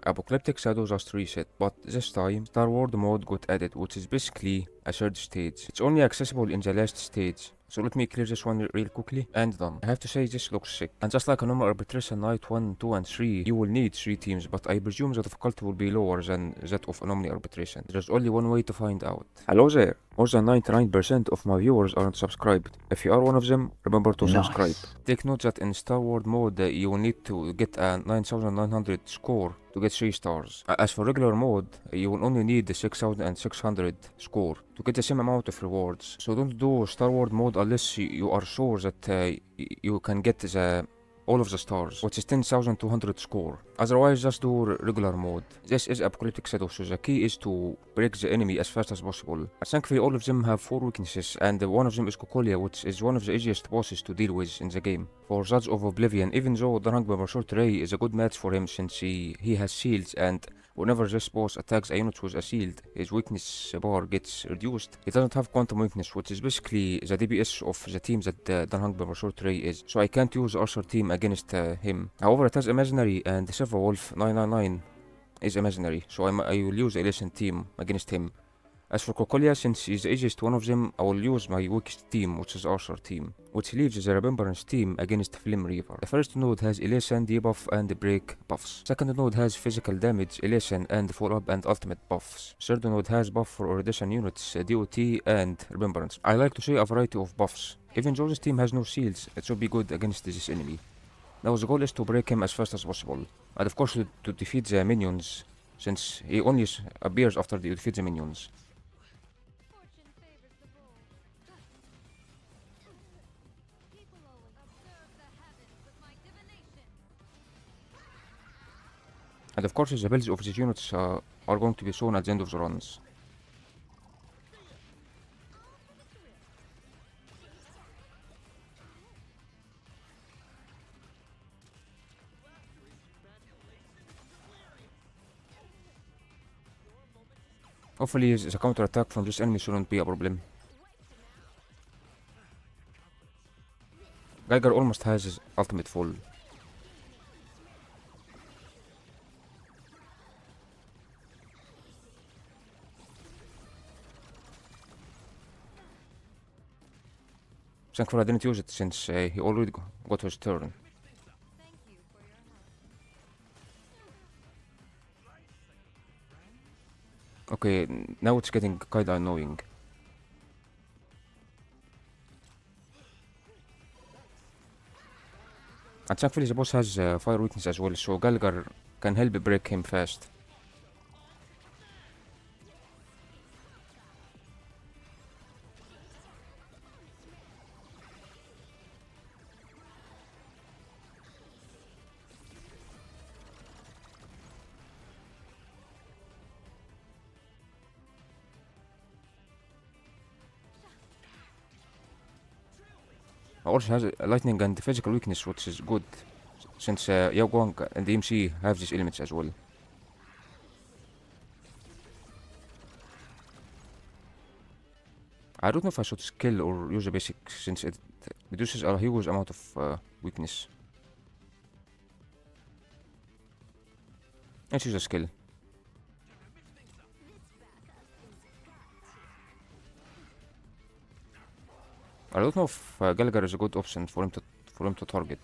Apocalyptic Shadow just reset, but this time Starward mode got added, which is basically a third stage. It's only accessible in the last stage. So let me clear this one real quickly, and done. I have to say this looks sick. And just like a normal arbitration night 1, 2 and 3, you will need 3 teams, but I presume the difficulty will be lower than that of anomaly arbitration. There's only one way to find out. Hello there! More than 99% of my viewers aren't subscribed. If you are one of them, remember to subscribe. Take note that in Starward mode, you will need to get a 9900 score to get 3 stars. As for regular mode, you will only need the 6600 score to get the same amount of rewards. So don't do Starward mode unless you are sure that you can get all of the stars, which is 10,200 score. Otherwise, just do regular mode. This is Apocalyptic Shadow, so the key is to break the enemy as fast as possible. Thankfully, all of them have 4 weaknesses, and one of them is Cocolia, which is one of the easiest bosses to deal with in the game. For Judge of Oblivion, even though the rank by Short Ray is a good match for him since he has shields, and whenever this boss attacks a unit with a shield, his weakness bar gets reduced. He doesn't have quantum weakness, which is basically the DPS of the team that Danhang by Short Ray is, so I can't use Archer team against him. However, it has imaginary, and Silver Wolf 999 is imaginary, so I will use elation team against him. As for Cocolia, since he's the easiest one of them, I will use my weakest team, which is Archer team, which leaves the remembrance team against Flame Reaver. The first node has elation, debuff, and break buffs. Second node has physical damage, elation, and follow-up and ultimate buffs. Third node has buff for erudition units, DOT, and remembrance. I like to say a variety of buffs. Even though this team has no shields, it should be good against this enemy. Now the goal is to break him as fast as possible, and of course to defeat the minions, since he only appears after you defeat the minions. And of course the builds of these units are going to be shown at the end of the runs. Hopefully the counter attack from this enemy shouldn't be a problem. Geiger almost has his ultimate full. Thankfully I didn't use it since he already got his turn. Okay, now it's getting kinda annoying. And thankfully the boss has fire weakness as well, so Galgar can help break him fast. Also has a lightning and physical weakness, which is good, since Yao Guang and the MC have these elements as well. I don't know if I should skill or use a basic, since it reduces a huge amount of weakness. Let's use a skill. I don't know if Gallagher is a good option for him to target.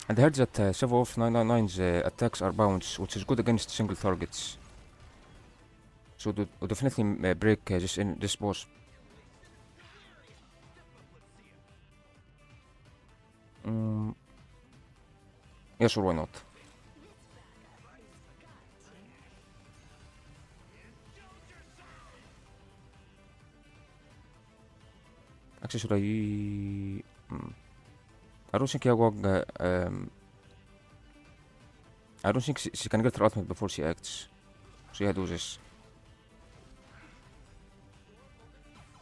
And I heard that several of 999's attacks are bounce, which is good against single targets. So we'll definitely break this boss. Yeah, sure, why not? Actually, should I don't think Yagwag, I don't think she can get her ultimate before she acts. So yeah, do this.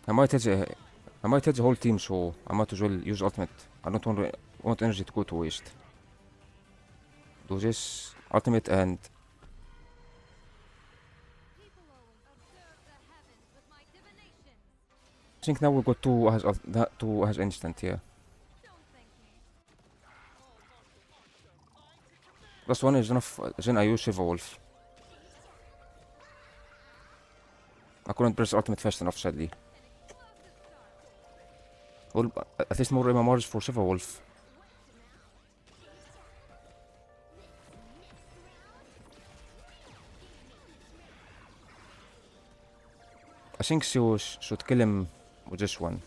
I might hit the whole team, so I might as well use ultimate. I don't want energy to go to waste. do this ultimate, and I think now we got two has instant, yeah. Last one is enough, then I use Shiva Wolf. I couldn't press ultimate fast enough, sadly. Well, at least more MMRs for Shiva Wolf. I think Zeus should kill him with this one.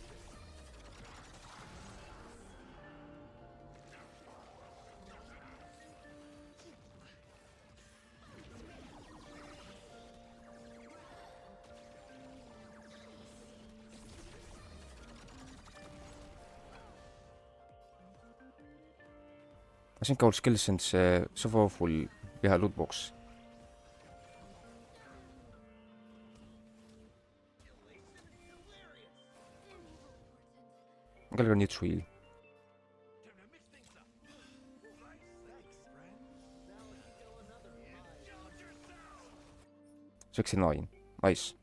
I think I will skill since Shiva Wolf will be a loot box. Gallagher needs heal. 69. Nice.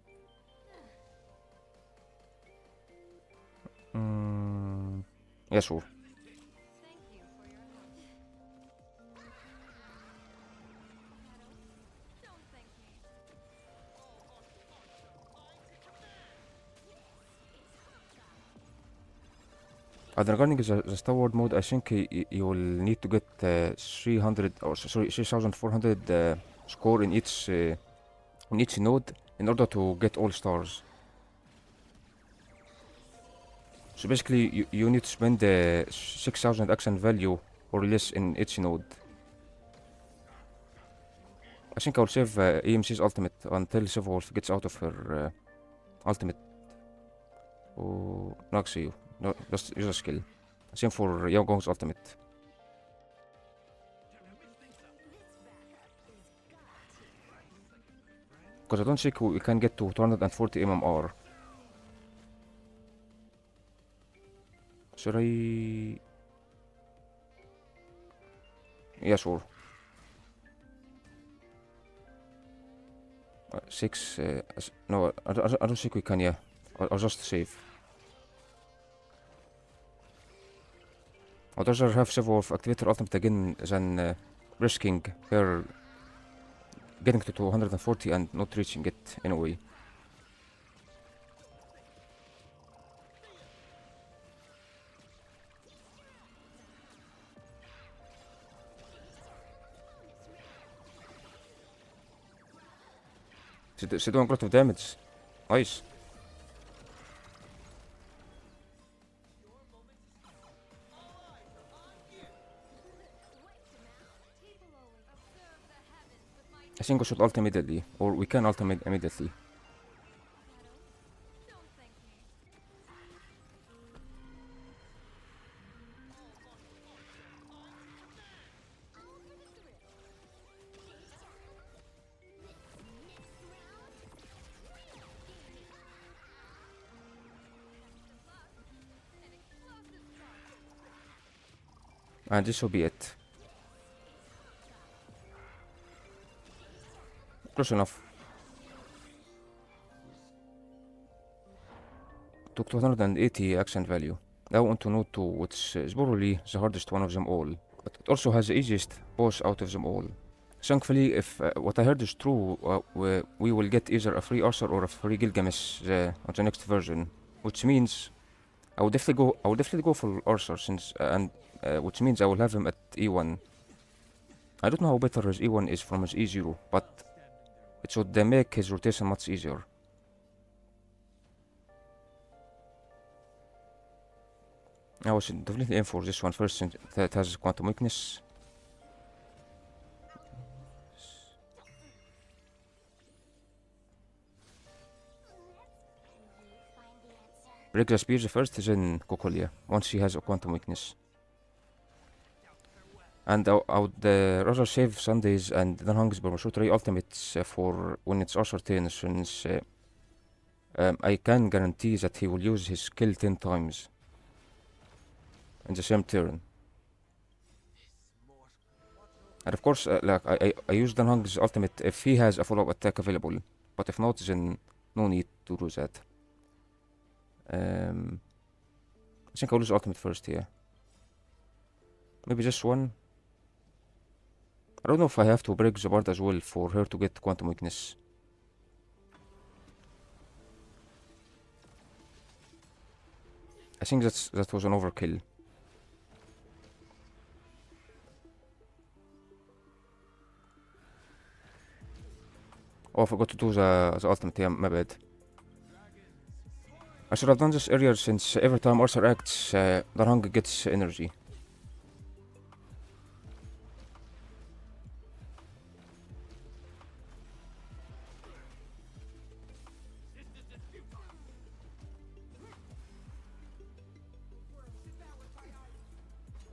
Yeah, sure. Regarding the Starward mode, I think you will need to get 300 or sorry 3400 score in each node in order to get all stars. So basically, you need to spend 6000 action value or less in each node. I think I'll save EMC's ultimate until Shiva Wolf gets out of her ultimate. Oh, no, actually, no, just use a skill. Same for Yao Gong's ultimate. Because I don't think we can get to 240 MMR. Should I? Yeah, sure. 6. No, I don't think we can. Yeah, I'll just save. I'd rather have Shiva Wolf activate her ultimate again than risking her getting to 240 and not reaching it anyway. She's doing a lot of damage. Nice. I think we should ult immediately, or we can ult immediately. And this will be it. Close enough. Took 280 accent value. Now on to node 2, which is probably the hardest one of them all. But it also has the easiest boss out of them all. Thankfully, if what I heard is true, we will get either a free Arthur or a free Gilgamesh on the next version. Which means I will definitely go for Arthur since which means I will have him at E1. I don't know how better his E1 is from his E0, but it should make his rotation much easier. I should definitely aim for this one first since it has quantum weakness. Break the spears first, then cocolia, once she has a quantum weakness. And I would rather save Sundays and then Hangsburg should try ultimates for when it's Arthur 10, since I can guarantee that he will use his skill 10 times in the same turn. And of course, like I use Danhang's ultimate if he has a follow-up attack available, but if not, then no need to do that. I think I'll use ultimate first here. Maybe just one. I don't know if I have to break the board as well for her to get quantum weakness. I think that was an overkill. Oh, I forgot to do the ultimate, yeah, my bad. I should have done this earlier since every time Arthur acts, Darhang gets energy.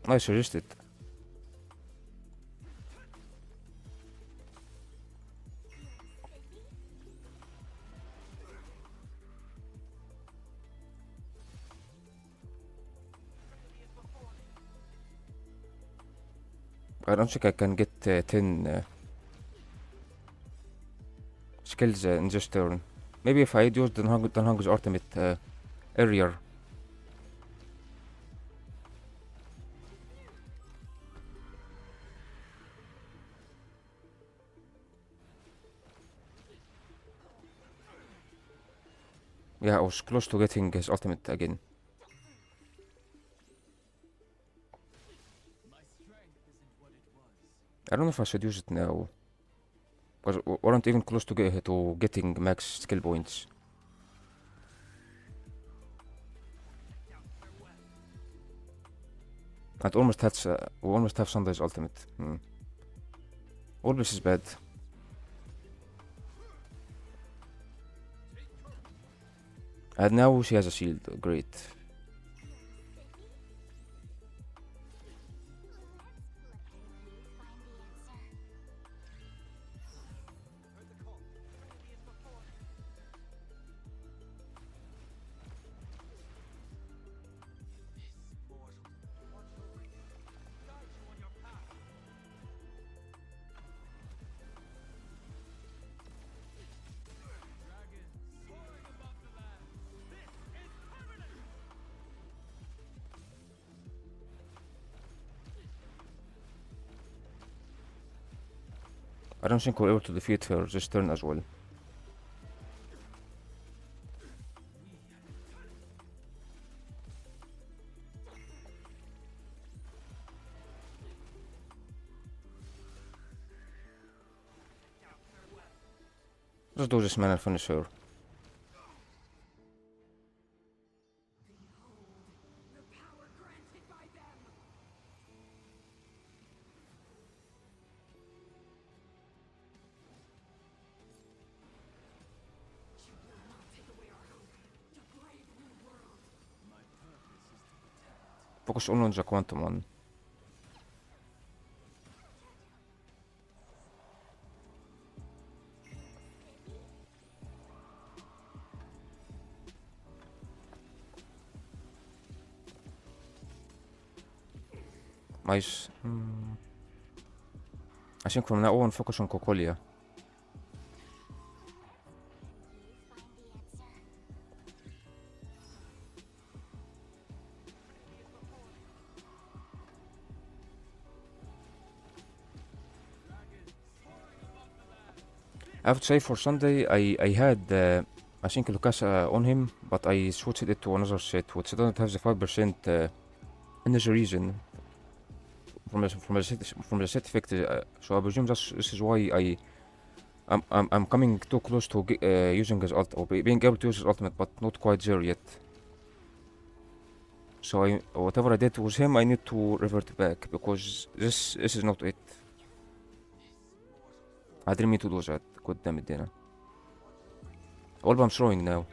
I suggested. I don't think I can get 10 skills in this turn. Maybe if I had used Danhang's ultimate earlier. Yeah, I was close to getting his ultimate again. I don't know if I should use it now. Because we weren't even close to getting max skill points. And we almost have Sunday's ultimate. All this is bad. And now she has a shield. Great. I don't think we're able to defeat her this turn as well. Let's do this man and finish her. Focus only on the quantum one. Nice. I think from now on focus on cocolia. I have to say for Sunday I had I think Lucas on him, but I switched it to another set which doesn't have the 5% energy region from the set effect. So I presume this is why I'm coming too close to using his ult or being able to use his ultimate, but not quite there yet. So whatever I did with him, I need to revert back because this is not it. I didn't mean to do that. God damn it, Dana. All I'm throwing now.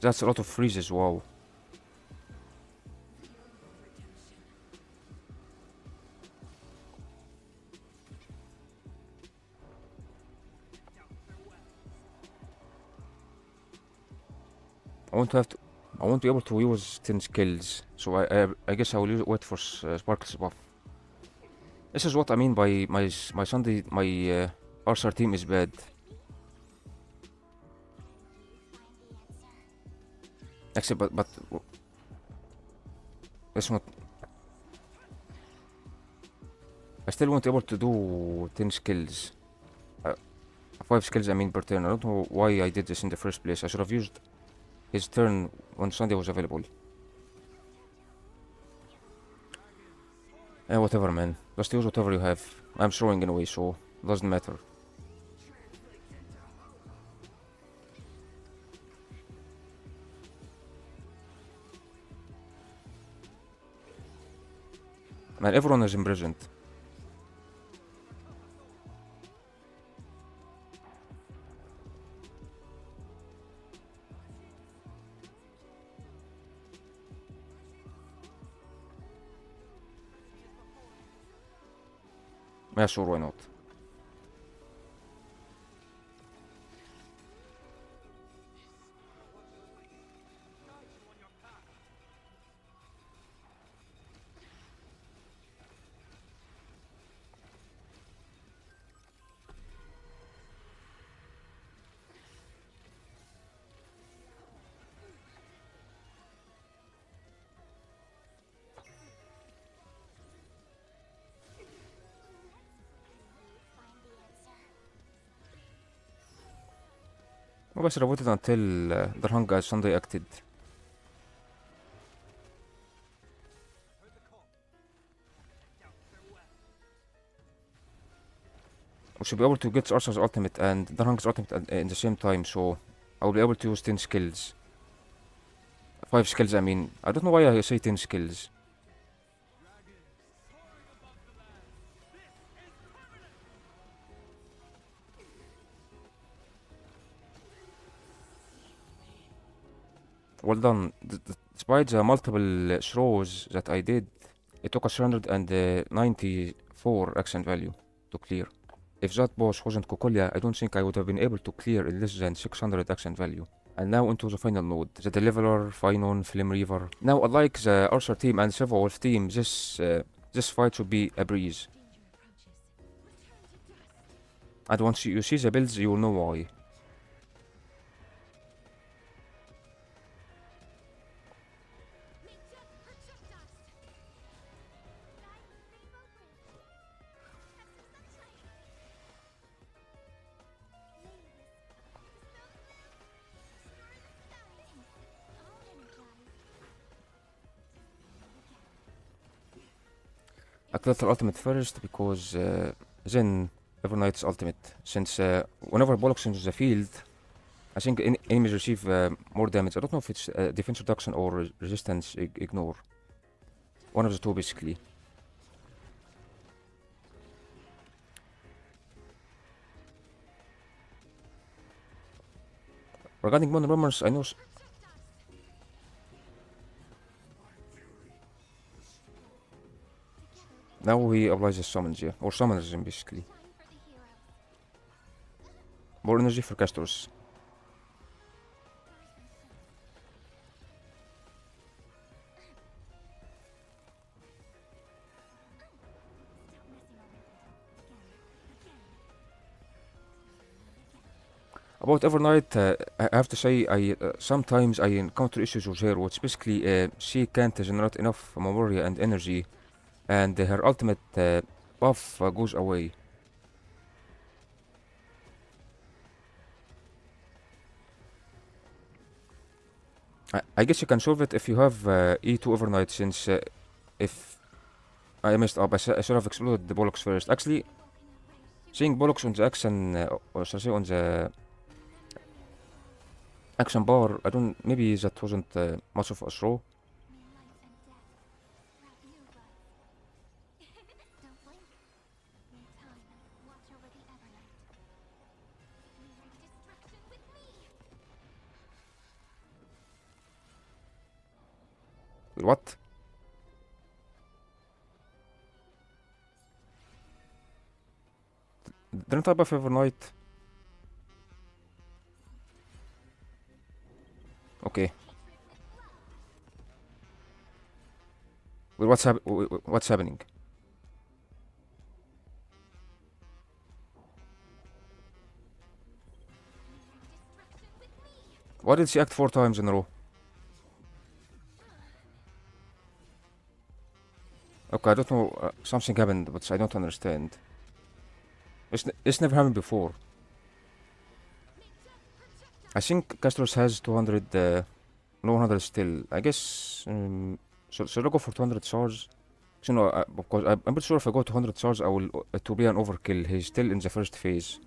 That's a lot of freezes, wow. I want to have to, I want to be able to use 10 skills, so I guess I will wait for Sparkle's buff. This is what I mean by my Sunday, my Archer team is bad. Actually, but it's not. I still won't able to do 10 skills. 5 skills I mean per turn. I don't know why I did this in the first place. I should have used his turn when Sunday was available. Whatever, man. Just use whatever you have. I'm throwing anyway, so doesn't matter. Man, everyone is imprisoned. Yeah, sure, why not? I should have waited until the Honkai Sunday acted. We should be able to get Archer's ultimate and Darhang's ultimate in the same time, so I will be able to use 10 skills. 5 skills, I mean. I don't know why I say 10 skills. Well done. Despite the multiple throws that I did, it took us 394 accent value to clear. If that boss wasn't Cocolia, I don't think I would have been able to clear in less than 600 accent value. And now into the final node, the Deliverer, Finon, Flame Reaver. Now, unlike the Archer team and Silver Wolf team, this fight should be a breeze. And once you see the builds, you will know why. I killed the ultimate first because then Everknight's ultimate. Since whenever Bollocks into the field, I think enemies receive more damage. I don't know if it's defense reduction or resistance ignore. One of the two basically. Regarding Moon Rumors, I know. Now he applies the summons, yeah. Or summons him basically. More energy for casters. About Evernight, I have to say, I sometimes I encounter issues with her, which basically she can't generate enough memory and energy, and her ultimate buff goes away. I guess you can solve it if you have E2 Overnight, since if I messed up, I should have exploded the Bollocks first. Actually, seeing Bollocks on the action, or should I say on the action bar, I don't, maybe that wasn't much of a throw. Wait, what? Didn't I buff overnight? Okay. Wait, what's happening? Why did she act 4 times in a row? Okay, I don't know. Something happened, but I don't understand. It's never happened before. I think Castros has 200. No 100 still. I guess. Should I go for 200 swords? You know, because I'm pretty sure if I go to 100 swords, I will. It will be an overkill. He's still in the first phase.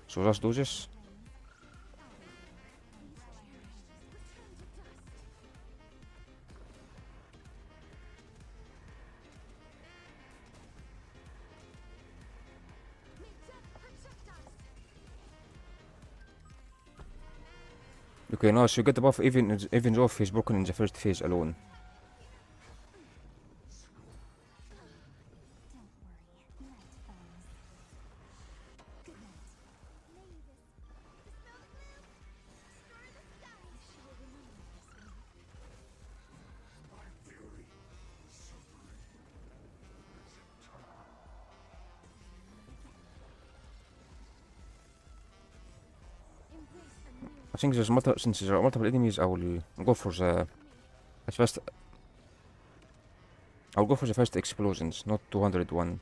So just do this. Okay, now so you get the buff even though if he's broken in the first phase alone. I think since there are multiple enemies, I will go for the at first. I'll go for the first explosions, not 201.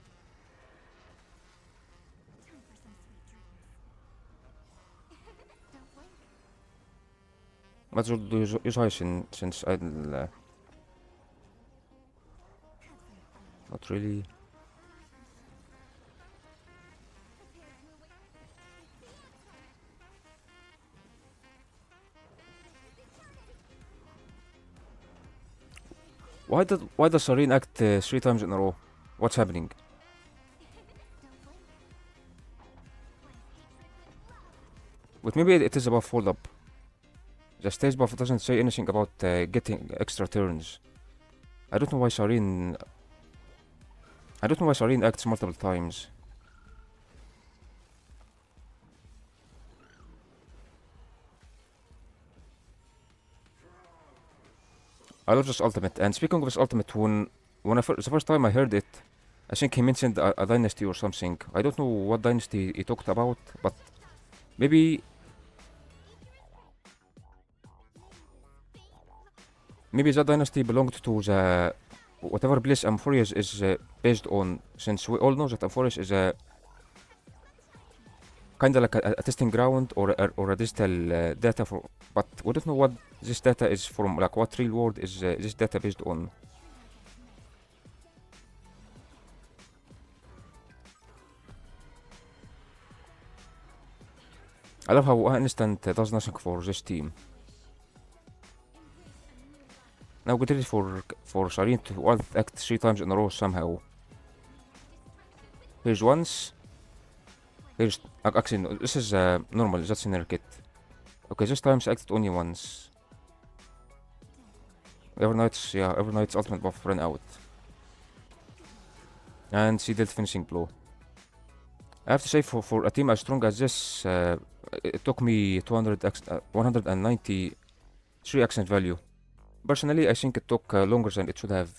Let's do use Hyacinth since I'll not really. Why does Serene act 3 times in a row? What's happening? But maybe it is about fold up. The stage buff doesn't say anything about getting extra turns. I don't know why Serene. I don't know why Serene acts multiple times. I love this ultimate. And speaking of this ultimate, when the first time I heard it, I think he mentioned a dynasty or something. I don't know what dynasty he talked about, but maybe that dynasty belonged to the whatever place Amphorius is based on. Since we all know that Amphorius is a kind of like a testing ground or a digital data for, but we don't know what this data is from. Like what real world is this data based on. I love how one instant does nothing for this team. Now get ready for Shireen to act 3 times in a row somehow. Here's once. Here's actually no, this is normal. That's in her kit. Okay, this time she acted only once. Evernight's ultimate buff ran out, and she did finishing blow. I have to say for a team as strong as this, it took me 193 accent value. Personally, I think it took longer than it should have.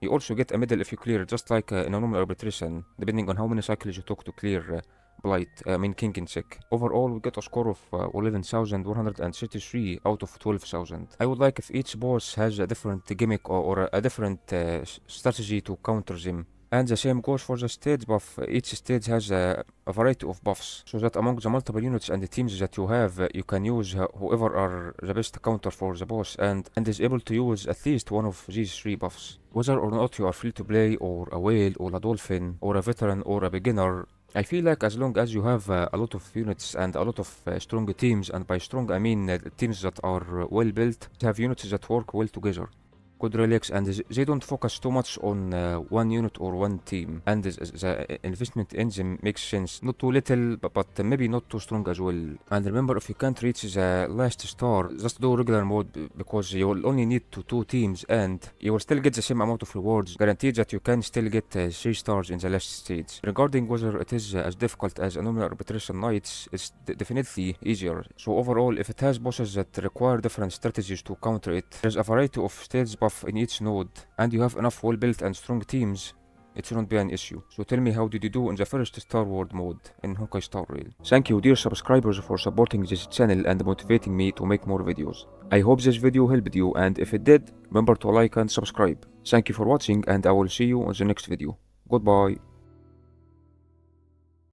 You also get a medal if you clear, just like in a normal arbitration, depending on how many cycles you took to clear blight, king in check. Overall, we get a score of 11,133 out of 12,000. I would like if each boss has a different gimmick or a different strategy to counter them. And the same goes for the stage buff. Each stage has a variety of buffs, so that among the multiple units and the teams that you have, you can use whoever are the best counter for the boss and is able to use at least one of these 3 buffs. Whether or not you are free to play, or a whale, or a dolphin, or a veteran, or a beginner, I feel like as long as you have a lot of units and a lot of strong teams, and by strong I mean teams that are well built, have units that work well together, good relics, and they don't focus too much on one unit or one team, and the investment in them makes sense. Not too little, but maybe not too strong as well. And remember, if you can't reach the last star, just do regular mode, because you will only need two teams and you will still get the same amount of rewards, guaranteed that you can still get 3 stars in the last stage. Regarding whether it is as difficult as a normal arbitration knights, it's definitely easier. So overall, if it has bosses that require different strategies to counter it, there's a variety of stage buff in each node, and you have enough well-built and strong teams, it shouldn't be an issue. So tell me, how did you do in the first Starward mode in Honkai Star Rail? Thank you dear subscribers for supporting this channel and motivating me to make more videos. I hope this video helped you, and if it did, remember to like and subscribe. Thank you for watching, and I will see you on the next video. Goodbye.